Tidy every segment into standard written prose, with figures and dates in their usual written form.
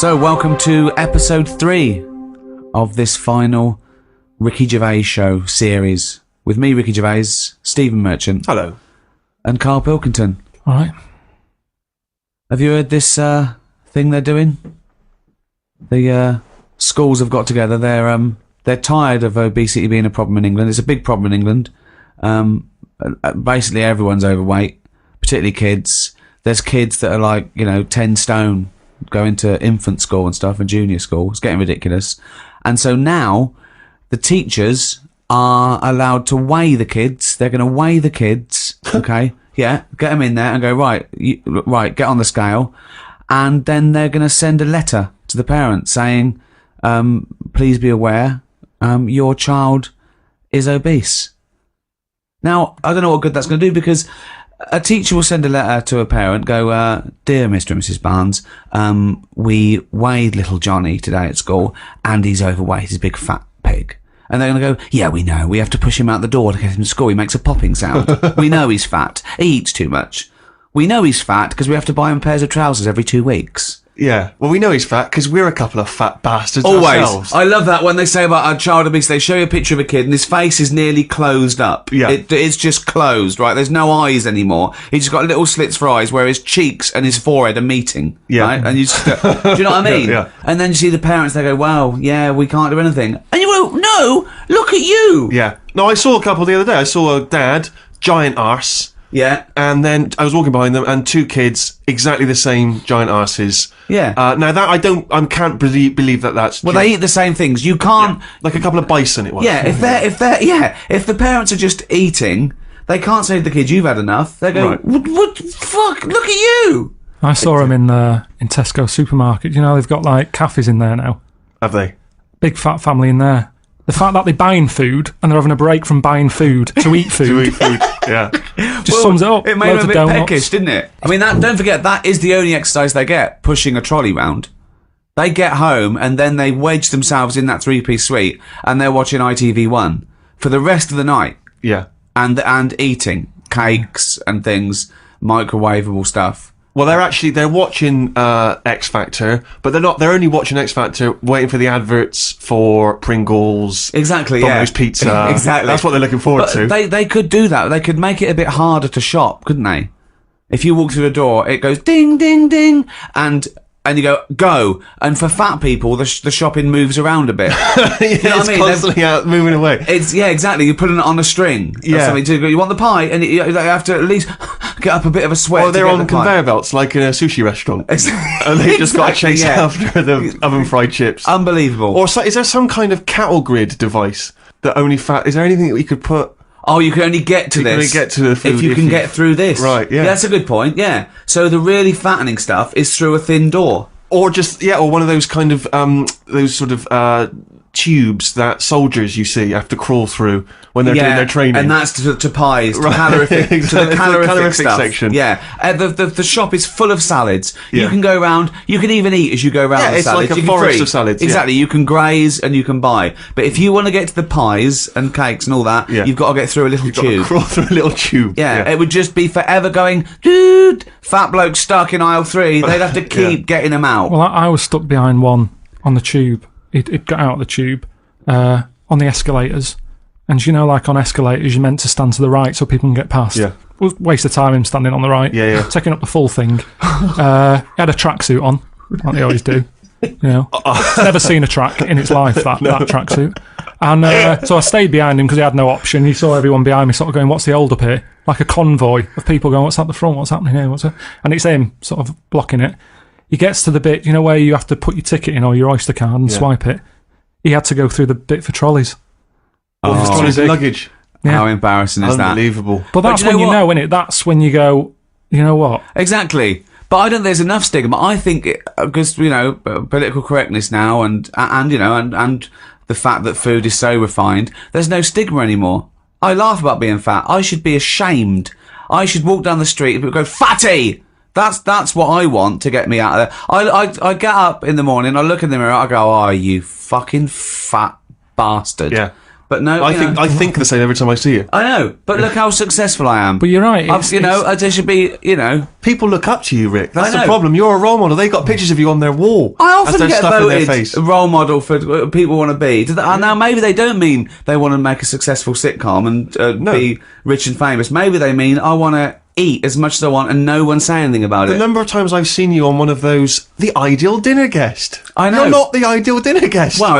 So, welcome to episode 3 of this final Ricky Gervais show series. With me, Ricky Gervais, Stephen Merchant. Hello. And Karl Pilkington. All right. Have you heard this thing they're doing? The schools have got together. They're tired of obesity being a problem in England. It's a big problem in England. Basically, everyone's overweight, particularly kids. There's kids that are like, 10 stone, going to infant school and stuff and junior school. It's getting ridiculous. And so now the teachers are allowed to weigh the kids. They're going to weigh the kids, okay? Yeah, get them in there and go, right, get on the scale. And then they're going to send a letter to the parents saying, please be aware, your child is obese. Now, I don't know what good that's going to do, because a teacher will send a letter to a parent, go, dear Mr. and Mrs. Barnes, we weighed little Johnny today at school, and he's overweight, he's a big fat pig. And they're going to go, yeah, we know, we have to push him out the door to get him to school, he makes a popping sound. We know he's fat, he eats too much. We know he's fat because we have to buy him pairs of trousers every 2 weeks. Yeah, well, we know he's fat because we're a couple of fat bastards Always. ourselves. I love that when they say about a child obesity, they show you a picture of a kid and his face is nearly closed up. Yeah. It's just closed, right? There's no eyes anymore. He's just got little slits for eyes where his cheeks and his forehead are meeting. Yeah. Right? And you just go, do you know what I mean? Yeah. And then you see the parents, they go, well, yeah, we can't do anything. And you go, no, look at you. Yeah. No, I saw a couple the other day. I saw a dad, giant arse. Yeah. And then I was walking behind them, and 2 kids, exactly the same giant arses. Yeah. Now that I can't believe that that's. Well, true. they eat the same things. You can't. Yeah. Like a couple of bison, it was. Yeah, if the parents are just eating, they can't say to the kids, you've had enough. They go, Right. what, fuck, look at you. I saw them in Tesco supermarket. You know, they've got like cafes in there now. Have they? Big fat family in there. The fact that they're buying food and they're having a break from buying food to eat food. To eat food, yeah. Just sums it up. It made Loads them a of bit donuts. peckish, didn't it? I mean, don't forget, that is the only exercise they get, pushing a trolley round. They get home and then they wedge themselves in that 3-piece suite and they're watching ITV1 for the rest of the night. Yeah. And eating cakes and things, microwavable stuff. Well, they're watching X Factor, but they're only watching X Factor waiting for the adverts for Pringles. Exactly, Domino's yeah. Pizza. Exactly. That's what they're looking forward to. They could do that. They could make it a bit harder to shop, couldn't they? If you walk through the door, it goes ding, ding, ding, and you go. And for fat people, the shopping moves around a bit. Yeah, You know what it's I mean? constantly out, moving away. Yeah, exactly. You're putting it on a string. Yeah. Something to go, you want the pie, and you have to at least get up a bit of a sweat. Or they're to get on the pie. conveyor belts, like in a sushi restaurant. And they've just got to Exactly, chase yeah. after the oven-fried chips. Unbelievable. Or is there some kind of cattle grid device that only fat... Is there anything that we could put... Oh, you can only get to You can this only get to the food if you can get through this. Right, yeah. That's a good point, yeah. So the really fattening stuff is through a thin door. Or just, or one of those kind of, those sort of, tubes that soldiers you see have to crawl through when they're doing their training. And that's to pies, to Right. calorific, to Exactly, the calorific, calorific stuff. section. Yeah, the shop is full of salads. You Yeah. can go around. You can even eat as you go around. Yeah, the it's salads. like a You can forest free. of salads, yeah. Exactly. You can graze and you can buy. But if you want to get to the pies and cakes and all that, Yeah. you've got to get through a little You've got to tube. crawl through a little tube. Yeah, it would just be forever going, dude, fat bloke stuck in aisle 3. They'd have to keep getting them out. Well, I was stuck behind one on the tube. It got out of the tube on the escalators. And you know, like on escalators, you're meant to stand to the right so people can get past. Yeah. It was a waste of time him standing on the right. Yeah, yeah. Taking up the full thing. He had a tracksuit on, like they always do. You know, never seen a track in its life, that tracksuit. And so I stayed behind him because he had no option. He saw everyone behind me sort of going, what's the hold up here? Like a convoy of people going, what's at the front? What's happening here? And it's him sort of blocking it. He gets to the bit, you know, where you have to put your ticket in or your Oyster card and swipe it. He had to go through the bit for trolleys. Trolleys and luggage. Yeah. How embarrassing is that? Unbelievable. But that's when you know, innit? That's when you go, you know what? Exactly. But I don't think there's enough stigma. I think because political correctness now and the fact that food is so refined, there's no stigma anymore. I laugh about being fat. I should be ashamed. I should walk down the street and people go, fatty! That's what I want to get me out of there. I get up in the morning, I look in the mirror, I go, oh, you fucking fat bastard. Yeah. But no, I think the same every time I see you. I know, but look how successful I am. But you're right. There should be, People look up to you, Rick. That's I know. the problem. You're a role model. They got pictures of you on their wall. I as often they're get stuffing their voted face. a role model for what people want to be. Now, maybe they don't mean they want to make a successful sitcom and be rich and famous. Maybe they mean I want to eat as much as I want and no one say anything about The it. number of times I've seen you on one of those, the ideal dinner guest. I know. You're not the ideal dinner guest. Well,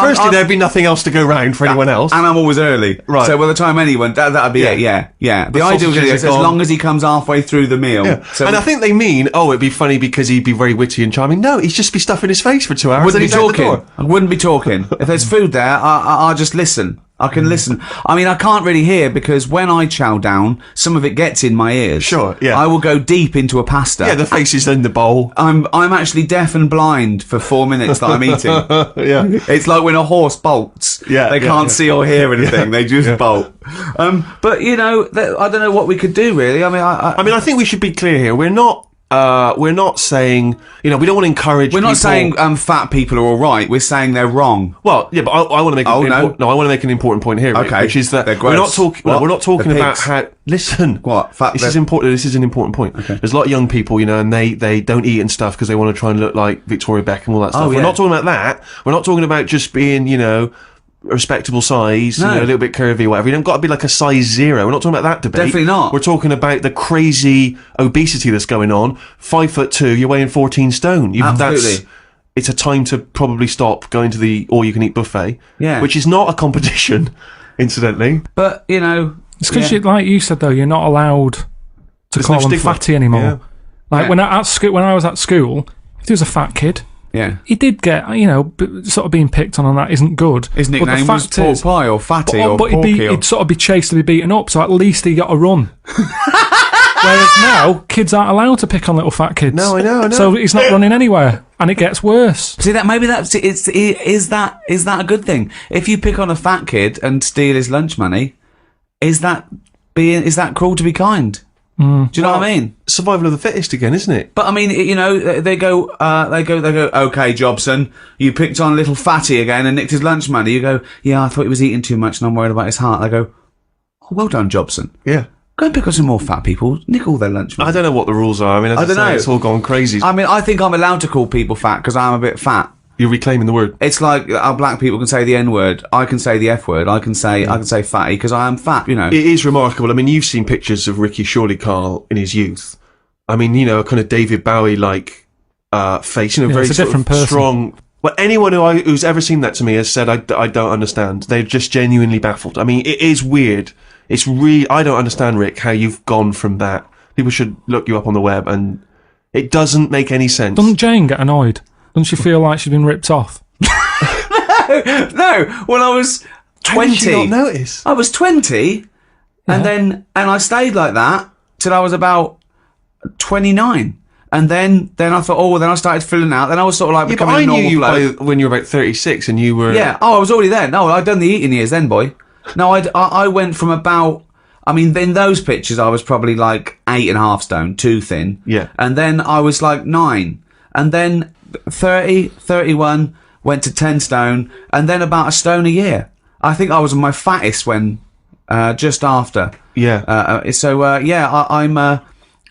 Firstly, there'd be nothing else to go round for anyone else. and I'm always early. Right. So by the time anyone, that'd be it. Yeah. The ideal sausages is are as gone. long as he comes halfway through the meal. Yeah. So And I think they mean, it'd be funny because he'd be very witty and charming. No, he'd just be stuffing his face for 2 hours. wouldn't and be he's out the talking. door. I wouldn't be talking. If there's food there, I'll just listen. I can listen. I mean, I can't really hear because when I chow down, some of it gets in my ears. Sure, yeah. I will go deep into a pasta. Yeah, the face is in the bowl. I'm actually deaf and blind for 4 minutes that I'm eating. Yeah. It's like when a horse bolts. Yeah, They yeah, can't yeah. see or hear anything. They just bolt. But I don't know what we could do really. I mean, I think we should be clear here. We're not saying, we don't want to encourage we're not people- saying fat people are all right. We're saying they're wrong. Well, yeah, but I want to make Oh, an no. important, I want to make an important point here, Rick, Okay. which is that They're we're not gross. talking. What? We're not talking They're about pigs. how. Listen, What? Fat- This is they're- important. This is an important point. There's a lot of young people, and they don't eat and stuff because they want to try and look like Victoria Beckham, all that stuff. Oh, We're yeah. not talking about that. We're not talking about just being, a respectable size, No. a little bit curvy, whatever. You don't got to be like a size 0. We're not talking about that debate. Definitely not. We're talking about the crazy obesity that's going on. 5'2", you're weighing 14 stone. Absolutely. It's a time to probably stop going to the all-you-can-eat buffet. Yeah. Which is not a competition, incidentally. But It's because, like you said, though, you're not allowed to There's call no them stigma. fatty anymore. Yeah. Like Yeah. when I was at school, if there was a fat kid, yeah. he did get, sort of being picked on that isn't good. His But the nickname was fact Pork is- Pie or Fatty or but Porky. he'd sort of be chased to be beaten up, so at least he got a run. Whereas now, kids aren't allowed to pick on little fat kids. No, I know. So he's not running anywhere, and it gets worse. See that maybe is that a good thing? If you pick on a fat kid and steal his lunch money, is that cruel to be kind? Do you know what I mean? Survival of the fittest again, isn't it? But I mean, they go, okay, Jobson, you picked on little fatty again and nicked his lunch money. You go, yeah, I thought he was eating too much and I'm worried about his heart. They go, oh, well done, Jobson. Yeah. Go and pick on some more fat people, nick all their lunch money. I don't know what the rules are. I mean, as I don't know. It's all gone crazy. I mean, I think I'm allowed to call people fat because I'm a bit fat. You're reclaiming the word. It's like our black people can say the N word. I can say the F word. I can say fatty because I am fat. It is remarkable. I mean, you've seen pictures of Ricky, surely, Carl, in his youth. I mean, kind of David Bowie-like face. Very it's a sort different of person. strong. Well, anyone who's ever seen that to me has said, I don't understand. They're just genuinely baffled. I mean, it is weird. It's really, I don't understand, Rick, how you've gone from that. People should look you up on the web, and it doesn't make any sense. Doesn't Jane get annoyed? Doesn't she feel like she's been ripped off? No, when I was 20, How did you not notice? I was 20, and I stayed like that till I was about 29. And then I thought, then I started filling out. Then I was sort of like Yeah, but becoming I a normal knew you bloke. when you were about 36, and you were... Yeah. Oh, I was already there. No, I'd done the eating years then, boy. No, I went from about... I mean, in those pictures, I was probably like 8.5 stone, too thin. Yeah. And then I was like 9. And then 30, 31, went to 10 stone. And then about a stone a year. I think I was my fattest when... just after. Yeah.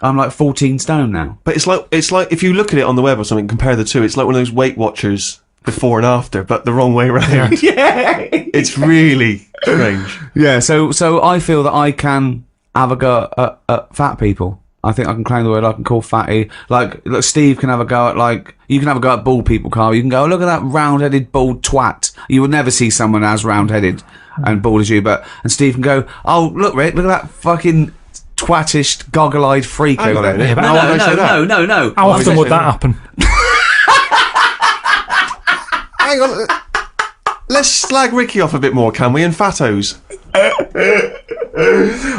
I'm like 14 stone now. But it's like if you look at it on the web or something, compare the two, it's like one of those Weight Watchers before and after, but the wrong way around. Yeah. It's really strange. Yeah, so I feel that I can have a go at fat people. I think I can claim the word. I can call fatty. Like, look, Steve can have a go at, you can have a go at bald people, Carl. You can go, look at that round-headed bald twat. You would never see someone as round-headed and bald as you, and Steve can go, oh, look, Rick, look at that fucking twattish, goggle-eyed freak Hang over on a there. minute. but How would I say that? No. How often would that happen? Hang on. Let's slag Ricky off a bit more, can we? And Fattos.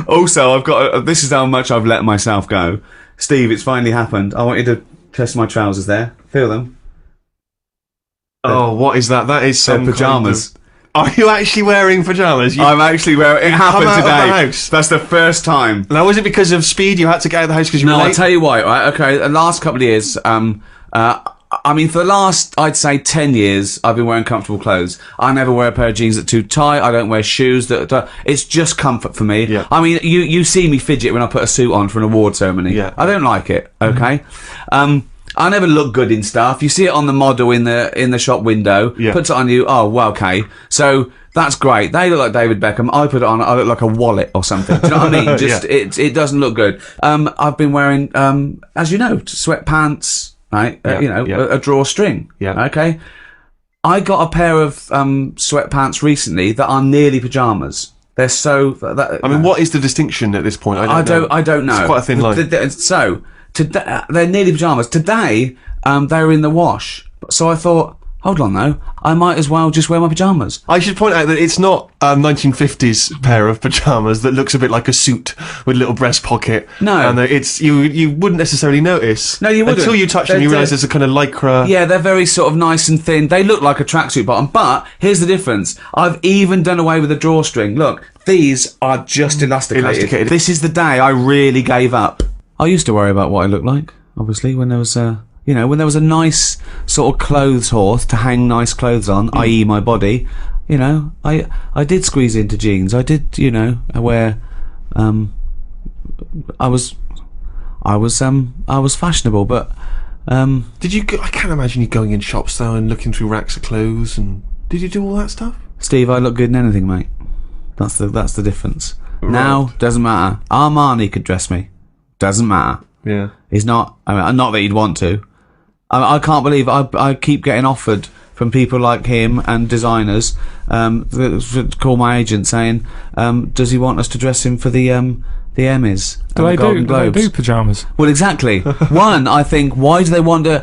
Also, I've got... this is how much I've let myself go. Steve, it's finally happened. I want you to test my trousers there. Feel them. Oh, what is that? That is some They're pyjamas. Are you actually wearing pyjamas? I'm actually wearing... It happened come out of today. the house? That's the first time. Now, was it because of speed you had to get out of the house because you were No, late? I'll tell you why. Right? Okay, the last couple of years, I mean, for the last, I'd say 10 years, I've been wearing comfortable clothes. I never wear a pair of jeans that are too tight. I don't wear shoes that it's just comfort for me. Yeah. I mean, you see me fidget when I put a suit on for an award ceremony. Yeah. I don't like it, okay? I never look good in stuff. You see it on the model in the shop window, Yeah. puts it on you, oh, well, okay. So that's great. They look like David Beckham. I put it on, I look like a wallet or something. Do you know what I mean? Just, it doesn't look good. I've been wearing, as you know, sweatpants, right? A drawstring. Yeah. Okay. I got a pair of sweatpants recently that are nearly pajamas. They're so. I mean, what is the distinction at this point? I don't know. It's quite a thin line. So today they're nearly pajamas. Today they were in the wash. So I thought, hold on though, I might as well just wear my pajamas. I should point out that it's not a 1950s pair of pajamas that looks a bit like a suit with a little breast pocket. No. And it's you wouldn't necessarily notice. No, you wouldn't. Until you touch them, you realise there's a kind of lycra. Yeah, they're very sort of nice and thin. They look like a tracksuit bottom, but here's the difference. I've even done away with the drawstring. Look, these are just elasticated. This is the day I really gave up. I used to worry about what I looked like, obviously, when there was when there was a nice sort of clothes horse to hang nice clothes on, i.e. my body, I did squeeze into jeans. I did, I wear, I was fashionable, but, Did you? I can't imagine you going in shops though and looking through racks of clothes. And did you do all that stuff? Steve, I look good in anything, mate. That's the difference. Right. Now, doesn't matter. Armani could dress me. Doesn't matter. Yeah. He's not. I mean, not that he'd want to. I can't believe I keep getting offered from people like him and designers that call my agent saying, does he want us to dress him for the Emmys? Do and the Golden they Globes? do pyjamas? Well, exactly. One, I think, why do they want to?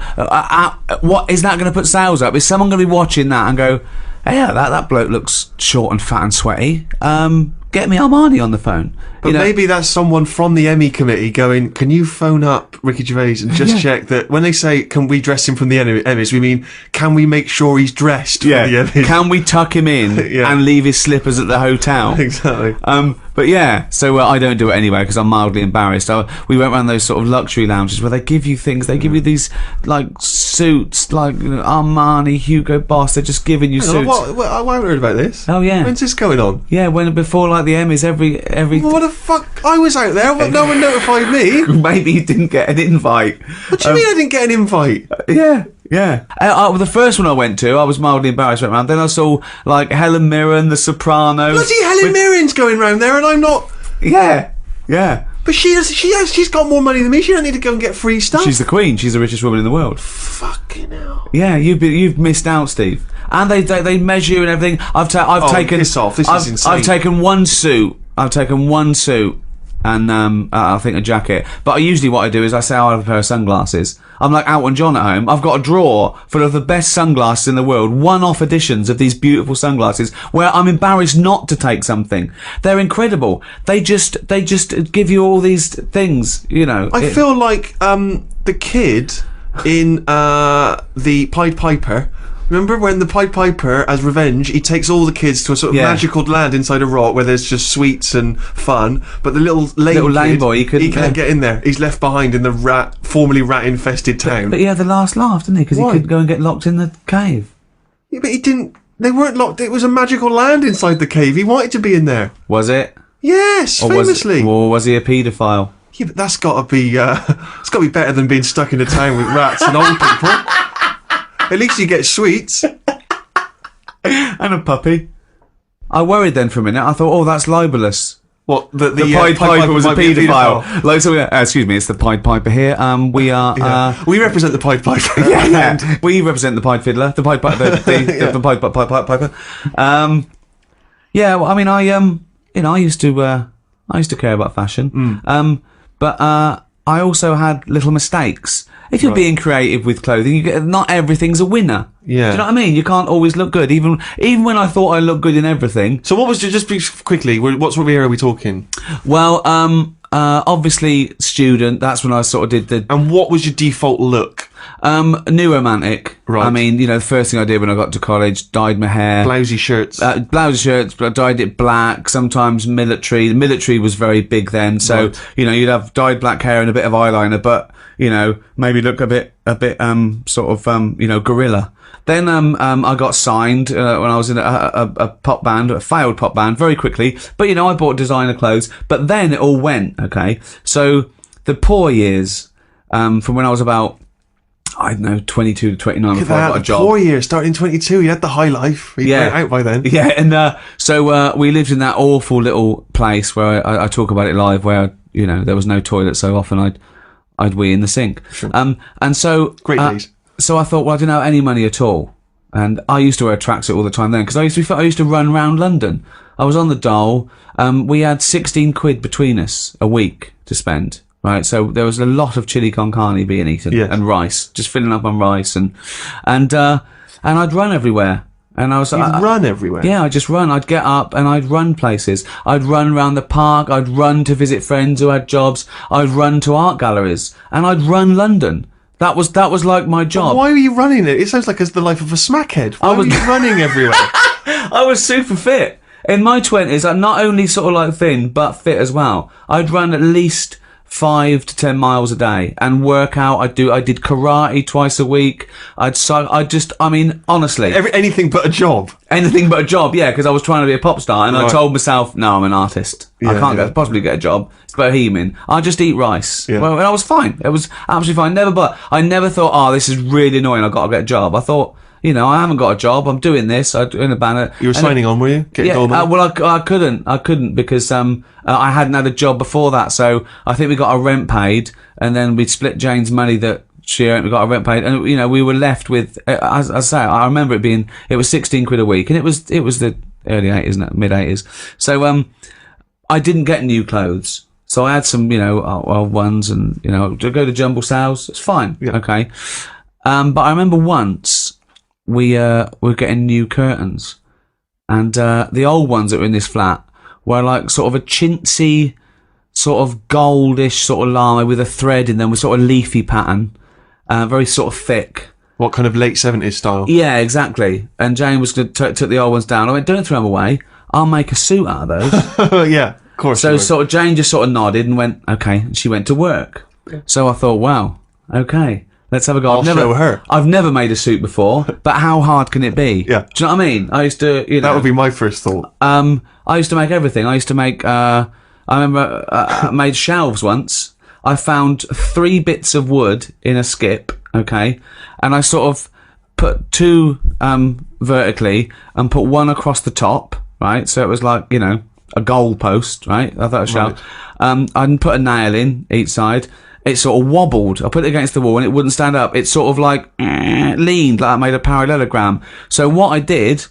What is that going to put sales up? Is someone going to be watching that and go, hey, yeah, that bloke looks short and fat and sweaty. Get me Armani on the phone. But maybe that's someone from the Emmy committee going, can you phone up Ricky Gervais and just check that when they say, can we dress him from the Emmys, we mean, can we make sure he's dressed for the Emmys? Can we tuck him in and leave his slippers at the hotel? Exactly. But yeah, so I don't do it anyway because I'm mildly embarrassed. We went around those sort of luxury lounges where they give you things. They give you these like suits, like Armani, Hugo Boss. They're just giving you suits. What, I haven't heard about this. Oh yeah. When's this going on? Yeah, before like the Emmys, every. What the fuck? I was out there. But no one notified me. Maybe you didn't get an invite. What do you mean I didn't get an invite? Yeah. The first one I went to, I was mildly embarrassed. Went around. Then I saw like Helen Mirren, The Sopranos. Bloody Helen Mirren's going round there, and I'm not. Yeah. But she's got more money than me. She don't need to go and get free stuff. She's the queen. She's the richest woman in the world. Fucking hell. Yeah, you've missed out, Steve. And they measure you and everything. I've taken. Piss off. This is insane. I've taken one suit. And I think a jacket. But usually what I do is I say I have a pair of sunglasses. I'm like Elton John at home. I've got a drawer full of the best sunglasses in the world, one-off editions of these beautiful sunglasses where I'm embarrassed not to take something. They're incredible. They just give you all these things, I feel like the kid in the Pied Piper. Remember when the Pied Piper, as revenge, he takes all the kids to a sort of magical land inside a rock where there's just sweets and fun, but the little lame boy, he can't get in there. He's left behind in the formerly rat-infested town. But he had the last laugh, didn't he? Because he couldn't go and get locked in the cave. Yeah, but he didn't. They weren't locked. It was a magical land inside the cave. He wanted to be in there. Was it? Yes, famously. Or was he a paedophile? Yeah, but that's got to be. It's got to be better than being stuck in a town with rats and old people. At least you get sweets. And a puppy. I worried then for a minute. I thought, that's libelous. What? The Pied Piper was a paedophile. Like, so, excuse me, it's the Pied Piper here. We are. We represent the Pied Piper. Yeah. We represent the Pied Fiddler, the Pied Piper, the Pied Piper. Yeah. Well, I mean, I used to care about fashion. But I also had little mistakes. If you're being creative with clothing, not everything's a winner. Yeah. Do you know what I mean? You can't always look good, even when I thought I looked good in everything. So what was just quickly? What sort of era are we talking? Well, obviously student. That's when I sort of did the. And what was your default look? New romantic. Right. I mean, the first thing I did when I got to college, dyed my hair. Blousy shirts. Blousy shirts, but I dyed it black, sometimes military. The military was very big then, so, you'd have dyed black hair and a bit of eyeliner, but, maybe look a bit, gorilla. Then I got signed when I was in a pop band, a failed pop band, very quickly. But, I bought designer clothes. But then it all went, okay? So the poor years, from when I was about, 22 to 29 before I got a job. 4 years, starting in 22, you had the high life. You went out by then. Yeah, and so we lived in that awful little place where I talk about it live, where, there was no toilet, so often I'd wee in the sink. Sure. And so... Great days. So I thought, well, I didn't have any money at all. And I used to wear a tracksuit all the time then, because I used to run around London. I was on the dole. We had 16 quid between us a week to spend, right? So there was a lot of chili con carne being eaten, and rice, just filling up on rice. And I'd run everywhere. And I was run everywhere? Yeah, I'd just run. I'd get up and I'd run places. I'd run around the park. I'd run to visit friends who had jobs. I'd run to art galleries. And I'd run London. That was like my job. But why were you running it? It sounds like it's the life of a smackhead. Why were you running everywhere? I was super fit. In my 20s, I'm not only sort of like thin, but fit as well. I'd run at least 5 to 10 miles a day and work out. I did karate twice a week. Honestly. Anything but a job. Anything but a job, yeah, because I was trying to be a pop star, and I told myself, no, I'm an artist. I can't possibly get a job. It's bohemian. I just eat rice. Yeah. Well, I was fine. It was absolutely fine. I never thought, this is really annoying, I've got to get a job. I thought, I haven't got a job. I'm doing this. I'm doing a banner. You were signing on, were you? I couldn't because I hadn't had a job before that. So I think we got our rent paid, and then we'd split Jane's money that she earned. We got our rent paid, and we were left with. As I say, I remember it was 16 quid a week, and it was the early 80s, mid 80s. So I didn't get new clothes. So I had some, old ones, and to go to Jumble Sales. It's fine, okay. But I remember once. We were getting new curtains, and the old ones that were in this flat were like sort of a chintzy, sort of goldish sort of llama with a thread in them, with sort of leafy pattern, very sort of thick. What kind of late 70s style? Yeah, exactly. And Jane was took the old ones down. I went, don't throw them away. I'll make a suit out of those. Yeah, of course. So sort of Jane just sort of nodded and went, okay. And she went to work. Yeah. So I thought, wow, okay. Let's have a go. I'll show her. I've never made a suit before, but how hard can it be? Yeah. Do you know what I mean? I used to, That would be my first thought. I used to make everything. I used to make, I remember I made shelves once. I found 3 bits of wood in a skip, okay? And I sort of put 2 vertically and put 1 across the top, right? So it was like, a goal post, right? I thought a shelf. Right. I'd put a nail in each side. It sort of wobbled. I put it against the wall and it wouldn't stand up. It sort of like leaned, like I made a parallelogram. So what I did,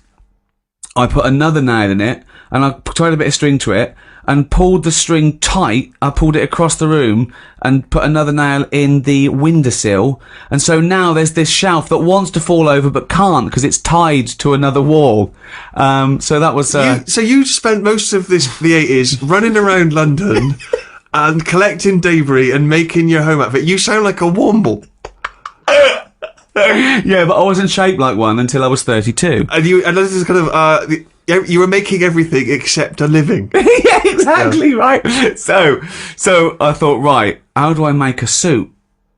I put another nail in it and I tied a bit of string to it and pulled the string tight. I pulled it across the room and put another nail in the windowsill. And so now there's this shelf that wants to fall over but can't because it's tied to another wall. So that was... So you spent most of the 80s running around London... and collecting debris and making your home outfit. You sound like a womble. Yeah, but I wasn't shaped like one until I was 32. And this is kind of you were making everything except a living. Yeah, exactly, right. So I thought, right, how do I make a suit?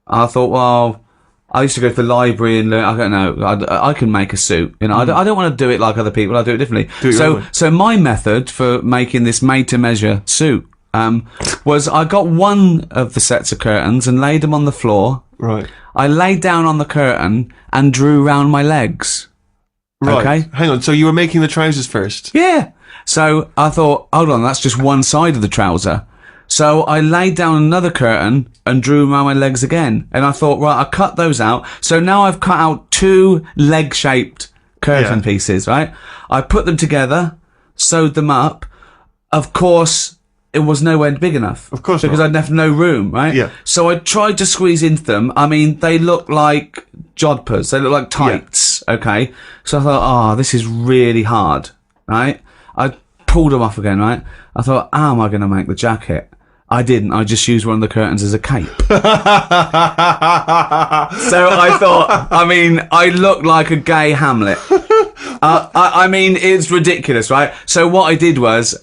I thought, well, I used to go to the library and learn. I don't know. I can make a suit. I don't want to do it like other people. I do it differently. So my method for making this made-to-measure suit. Was I got one of the sets of curtains and laid them on the floor. Right. I laid down on the curtain and drew round my legs. Right. Okay. Hang on. So you were making the trousers first? Yeah. So I thought, hold on, that's just one side of the trouser. So I laid down another curtain and drew around my legs again. And I thought, right, I cut those out. So now I've cut out 2 leg-shaped curtain pieces, right? I put them together, sewed them up. Of course... it was nowhere big enough. Of course because not. I'd left no room, right? Yeah. So I tried to squeeze into them. I mean, they look like jodhpurs. They look like tights, okay? So I thought, this is really hard, right? I pulled them off again, right? I thought, how am I going to make the jacket? I didn't. I just used one of the curtains as a cape. So I thought, I mean, I looked like a gay Hamlet. I mean, it's ridiculous, right? So what I did was...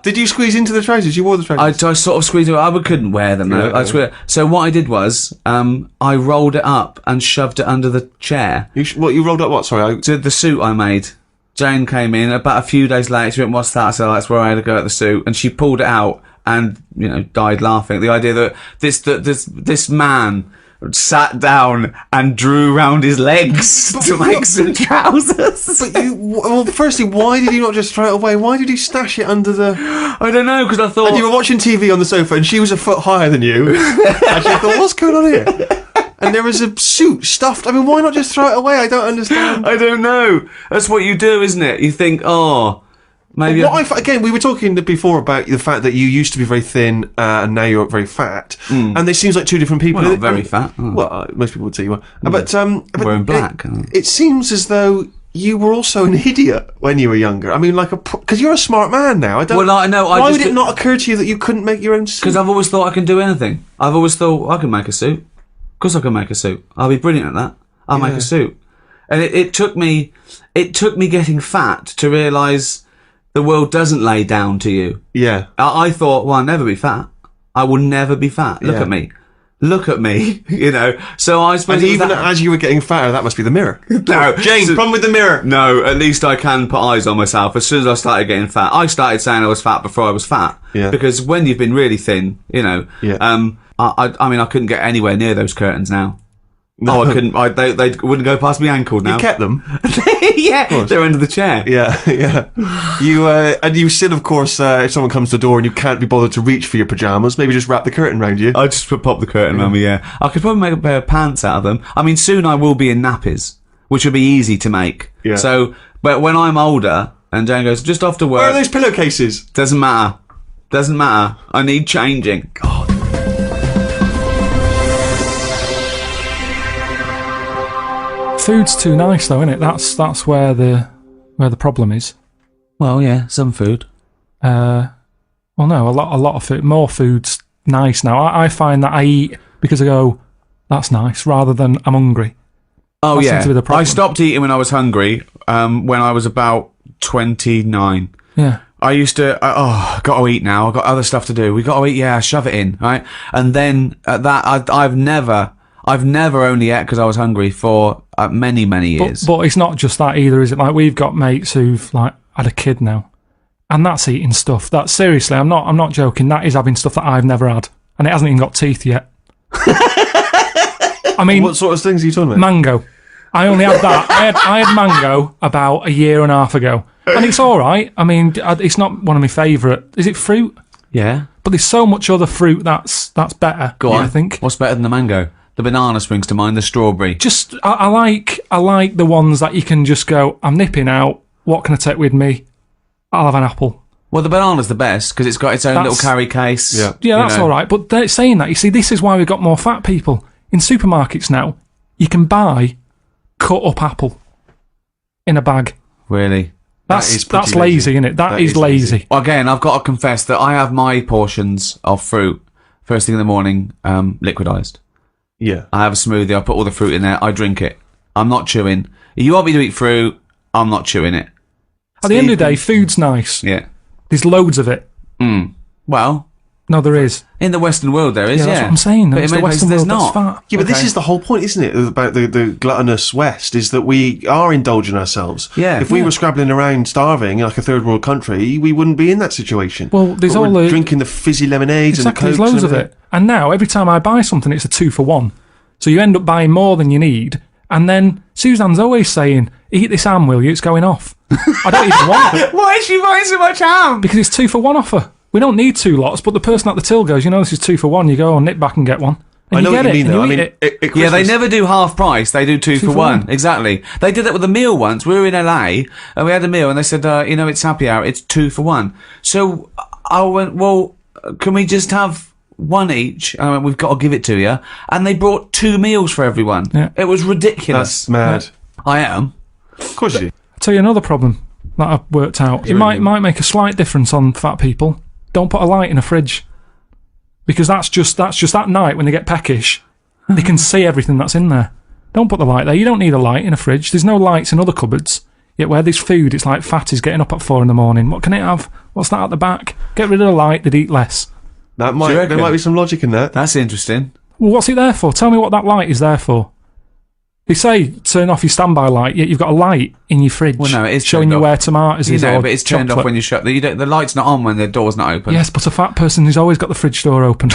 Did you squeeze into the trousers? You wore the trousers? I sort of squeezed it. I couldn't wear them, though. Yeah. So what I did was, I rolled it up and shoved it under the chair. You rolled up what? Sorry. To the suit I made. Jane came in about a few days later. She went, "What's that?" I said, "That's where I had to go at the suit." And she pulled it out and, died laughing. The idea that this man sat down and drew round his legs to make some trousers. But firstly, why did you not just throw it away? Why did you stash it under the... I don't know, because I thought... And you were watching TV on the sofa and she was a foot higher than you. And she thought, what's going on here? And there was a suit stuffed. I mean, why not just throw it away? I don't understand. I don't know. That's what you do, isn't it? You think, maybe... Again, we were talking before about the fact that you used to be very thin and now you're very fat. And it seems like two different people. Well, not very fat. Oh. Well, most people would say you were. But wearing black. It seems as though you were also an idiot when you were younger. I mean, because you're a smart man now. Why would it not occur to you that you couldn't make your own suit? Because I've always thought I can do anything. I've always thought I can make a suit. Of course I can make a suit. I'll be brilliant at that. I'll make a suit. And it took me getting fat to realise the world doesn't lay down to you. Yeah. I thought, well, I'll never be fat. I will never be fat. Look at me. Look at me, So I suppose... And even as you were getting fatter, that must be the mirror. No. Jane, problem with the mirror. No, at least I can put eyes on myself. As soon as I started getting fat, I started saying I was fat before I was fat. Yeah. Because when you've been really thin, Yeah. I mean, I couldn't get anywhere near those curtains now. No. Oh, I couldn't. They wouldn't go past my ankle now. You kept them? Yeah, they're under the chair. Yeah. You still, of course, if someone comes to the door and you can't be bothered to reach for your pyjamas, maybe just wrap the curtain round you. I just pop the curtain around me, I could probably make a pair of pants out of them. I mean, soon I will be in nappies, which will be easy to make. Yeah. So, but when I'm older, and Jane goes, just off to work... Where are those pillowcases? Doesn't matter. I need changing. God. Food's too nice, though, isn't it? That's where the problem is. Well, yeah, some food. Well, no, a lot of food. More food's nice now. I find that I eat because I go, that's nice, rather than I'm hungry. Oh, that yeah. seems to be the problem. I stopped eating when I was hungry. When I was about 29. Yeah. I used to, got to eat now. I've got other stuff to do. We got to eat, shove it in, right? And then I've never only ate because I was hungry for many, many years. But it's not just that either, is it? Like, we've got mates who've had a kid now, and that's eating stuff. That, seriously, I'm not joking. That is having stuff that I've never had, and it hasn't even got teeth yet. I mean, what sort of things are you talking about? Mango. I only had that. I had mango about a year and a half ago, and it's all right. I mean, it's not one of my favourite. Is it fruit? Yeah. But there's so much other fruit that's better. Go on. I think. What's better than the mango? The banana springs to mind, the strawberry. Just, I like the ones that you can just go, I'm nipping out, what can I take with me? I'll have an apple. Well, the banana's the best, because it's got its own little carry case. Yeah, that's all right. But they're saying that, you see, this is why we've got more fat people. In supermarkets now, you can buy cut up apple in a bag. Really? That's lazy, isn't it? That is lazy. Again, I've got to confess that I have my portions of fruit first thing in the morning, liquidised. Yeah. I have a smoothie, I put all the fruit in there, I drink it. I'm not chewing. If you want me to eat fruit, I'm not chewing it. At the end of the day, food's nice. Yeah. There's loads of it. Well, no, there is. In the Western world, there is, That's what I'm saying. But in many places, there's not. Fat. Yeah, but this is the whole point, isn't it, about the gluttonous West, is that we are indulging ourselves. Yeah. If we were scrabbling around starving like a third world country, we wouldn't be in that situation. Well, there's but all we're drinking the fizzy lemonades and the Cokes. There's loads of it. And now, every time I buy something, it's a 2-for-1. So you end up buying more than you need. And then Suzanne's always saying, eat this ham, will you? It's going off. I don't even want it. Why is she buying so much ham? Because it's 2-for-1 offer. We don't need 2 lots, but the person at the till goes, this is 2-for-1. You go, nip back and get one. And I know you get what you mean, though. You eat it. Yeah, they never do half price. They do 2-for-1. Exactly. They did that with a meal once. We were in LA and we had a meal and they said, it's happy hour. It's 2-for-1. So I went, well, can we just have one each? I went, we've got to give it to you. And they brought 2 meals for everyone. Yeah. It was ridiculous. That's mad. Yeah. I am. Of course you do. I'll tell you another problem that I've worked out. It might make a slight difference on fat people. Don't put a light in a fridge. because that's just that night when they get peckish, they can see everything that's in there. Don't put the light there. You don't need a light in a fridge. There's no lights in other cupboards. Yet where there's food, it's like fatties getting up at 4 a.m. What can it have? What's that at the back? Get rid of the light, they'd eat less. There might be some logic in that. That's interesting. Well, what's it there for? Tell me what that light is there for. They say turn off your standby light, yet you've got a light in your fridge. Well, no, it is showing you where tomatoes is. But it's turned off when you shut. The light's not on when the door's not open. Yes, but a fat person who's always got the fridge door open.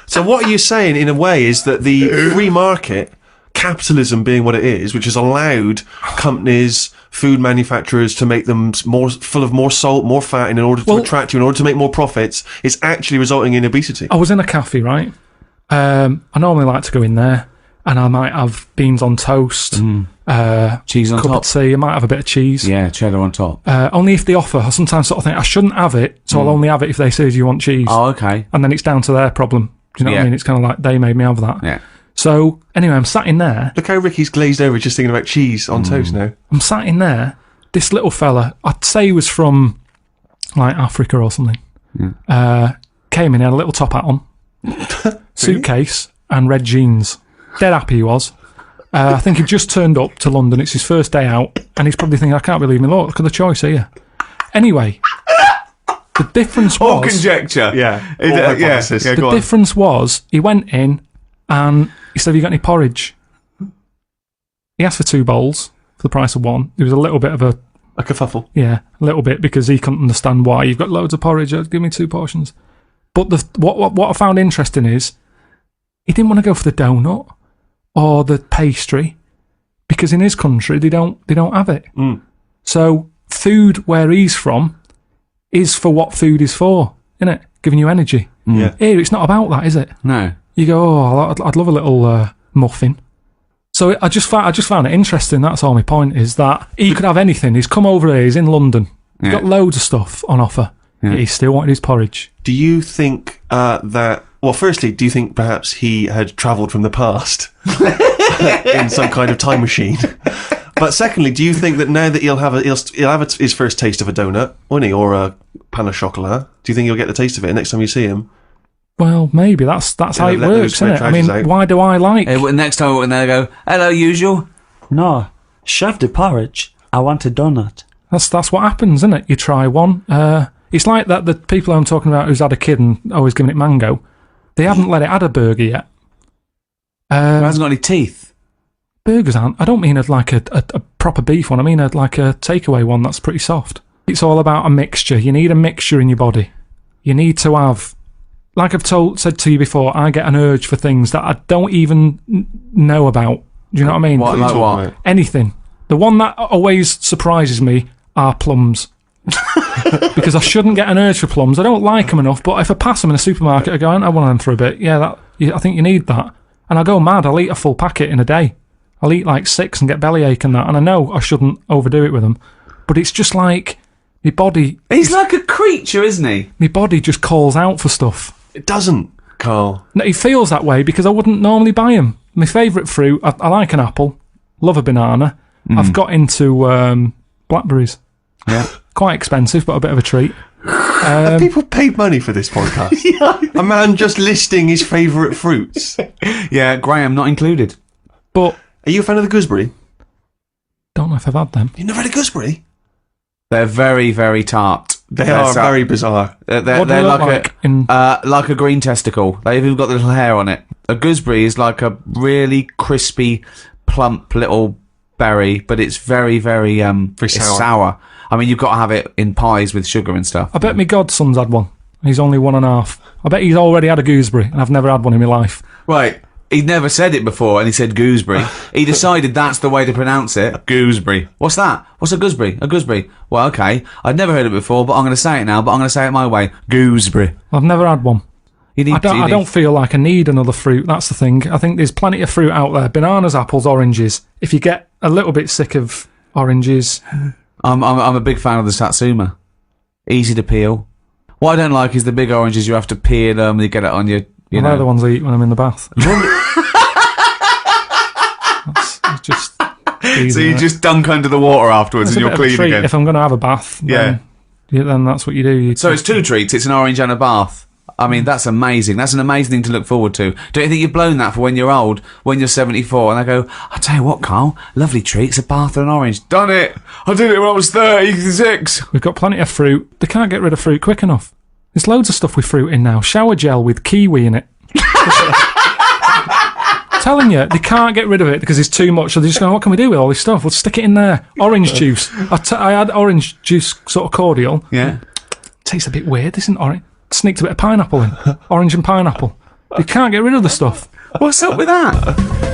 So what you're saying, in a way, is that the free market, capitalism being what it is, which has allowed companies, food manufacturers to make them more full of more salt, more fat, in order to attract you, in order to make more profits, is actually resulting in obesity. I was in a cafe, right? I normally like to go in there, and I might have beans on toast, cheese on cup top. of tea. I might have a bit of cheese. Yeah, cheddar on top. Only if they offer. I sometimes sort of think I shouldn't have it, so I'll only have it if they say, "Do you want cheese?" Oh, okay. And then it's down to their problem. Do you know what I mean? It's kind of like they made me have that. Yeah. So anyway, I'm sat in there. Look how Ricky's glazed over just thinking about cheese on toast now. I'm sat in there. This little fella, I'd say he was from like Africa or something. Came in, had a little top hat on, suitcase, and red jeans. Dead happy he was. I think he just turned up to London. It's his first day out, and he's probably thinking, I can't believe me. Look at the choice here. Anyway, the difference was... All conjecture. Yeah. The difference was, he went in, and he said, have you got any porridge? He asked for 2 bowls for the price of 1. There was a little bit of a kerfuffle. Yeah, a little bit, because he couldn't understand why. You've got loads of porridge, give me 2 portions. But what I found interesting is, he didn't want to go for the donut or the pastry, because in his country they don't have it. So food where he's from is for what food is for, isn't it? Giving you energy. Yeah. Here, it's not about that, is it? No. You go, oh, I'd love a little muffin. So I just found it interesting. That's all my point is, that he could have anything. He's come over here. He's in London. He's got loads of stuff on offer. Yeah. He still wanted his porridge. Do you think that... Well, firstly, do you think perhaps he had travelled from the past in some kind of time machine? But secondly, do you think that now that he'll have his first taste of a donut, won't he, or a pain au chocolat? Do you think he'll get the taste of it next time you see him? Well, maybe that's how it works, isn't it? I mean, why do I like? Next time when they go, hello, usual. No, chef the porridge. I want a donut. That's what happens, isn't it? You try one. It's like that. The people I'm talking about who's had a kid and always giving it mango. They haven't let it add a burger yet. It hasn't got any teeth. Burgers aren't. I don't mean like a proper beef one. I mean like a takeaway one that's pretty soft. It's all about a mixture. You need a mixture in your body. You need to have, like I've said to you before, I get an urge for things that I don't even know about. Do you know what I mean? What, like what? Anything. The one that always surprises me are plums. Because I shouldn't get an urge for plums. I don't like them enough, but if I pass them in a supermarket, I go, I want them for a bit. Yeah, I think you need that. And I go mad. I'll eat a full packet in a day. I'll eat like 6 and get bellyache and that. And I know I shouldn't overdo it with them, but it's just like my body... He's like a creature, isn't he? My body just calls out for stuff. It doesn't, Carl. No, it feels that way because I wouldn't normally buy them. My favourite fruit, I like an apple, love a banana. I've got into blackberries. Yeah. Quite expensive, but a bit of a treat. Have people paid money for this podcast? A man just listing his favourite fruits. Yeah, Graham not included. But are you a fan of the gooseberry? Don't know if I've had them. You've never had a gooseberry? They're very, very tart. They are very bizarre. They're they like a green testicle. They've even got the little hair on it. A gooseberry is like a really crispy, plump little berry, but it's very, very sour. I mean, you've got to have it in pies with sugar and stuff. I bet my godson's had one. He's only 1.5. I bet he's already had a gooseberry, and I've never had one in my life. Right. He'd never said it before, and he said gooseberry. He decided that's the way to pronounce it. Gooseberry. What's that? What's a gooseberry? A gooseberry. Well, okay. I'd never heard it before, but I'm going to say it now, but I'm going to say it my way. Gooseberry. I've never had one. I don't feel like I need another fruit. That's the thing. I think there's plenty of fruit out there. Bananas, apples, oranges. If you get a little bit sick of oranges... I'm a big fan of the Satsuma. Easy to peel. What I don't like is the big oranges. You have to peel them. You get it on your. They're the ones I eat when I'm in the bath. It's just easy, so you just dunk under the water afterwards, and you're clean again. If I'm going to have a bath, then Yeah, then that's what you do. So it's 2 treats. It's an orange and a bath. I mean, that's amazing. That's an amazing thing to look forward to. Don't you think you've blown that for when you're old, when you're 74, and I go, I'll tell you what, Carl, lovely treats, a bath and an orange. Done it! I did it when I was 36. We've got plenty of fruit. They can't get rid of fruit quick enough. There's loads of stuff with fruit in now. Shower gel with kiwi in it. Telling you, they can't get rid of it because it's too much. So they're just going, what can we do with all this stuff? We'll stick it in there. Orange juice. I had orange juice sort of cordial. Yeah. Tastes a bit weird. This isn't orange. Sneaked a bit of pineapple in. Orange and pineapple. They can't get rid of the stuff. What's up with that?